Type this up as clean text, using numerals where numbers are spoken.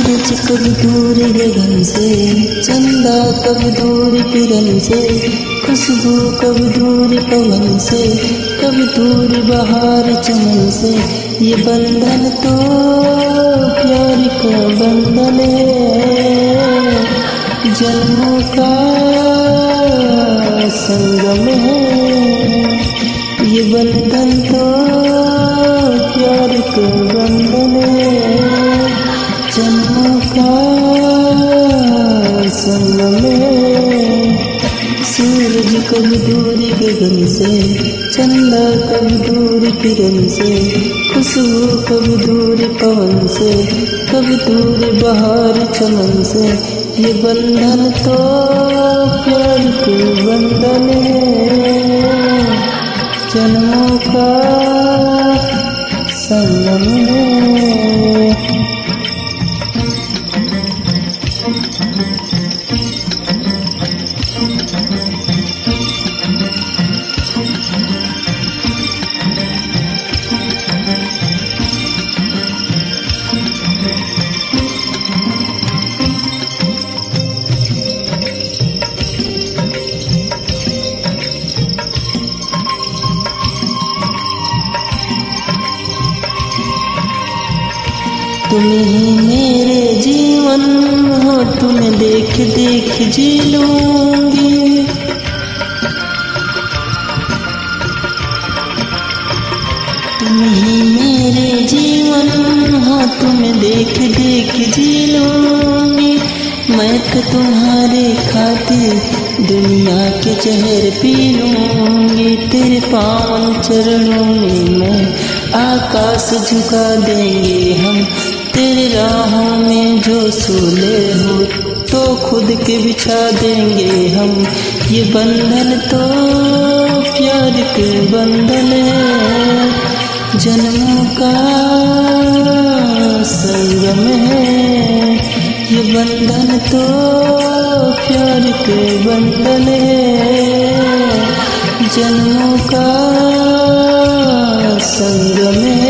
सूरज कभी दूर गगन से, चंदा कभी दूर किरण से, खुशबू कभी दूर पवन से, कभी दूर बहार चमन से। ये बंधन तो प्यार का बंधन है, जन्मों का संगम है। ये बंधन तो प्यार का बंधन है, जन्मों का संगम है। सूरज कभी दूर गगन से, चंदा कभी दूर किरण से, खुशबू कभी दूर पवन से, कभी दूर बहार चमन से। ये बंधन तो प्यार का बंधन है, जन्मों का संगम है। तुम ही मेरे जीवन हो, तुम्हें देख देख जी लूंगी। तुम ही मेरे जीवन हो, तुम्हें देख देख जी लूंगी। मैं तो तुम्हारे खातिर दुनिया के जहर पी लूंगी। तेरे पावन चरणों में मैं आकाश झुका देंगे हम। तेरे राहों में जो सूले हो तो खुद के बिछा देंगे हम। ये बंधन तो प्यार के बंधन है, जन्मों का संगम है। ये बंधन तो प्यार के बंधन है, जन्मों का संगम है।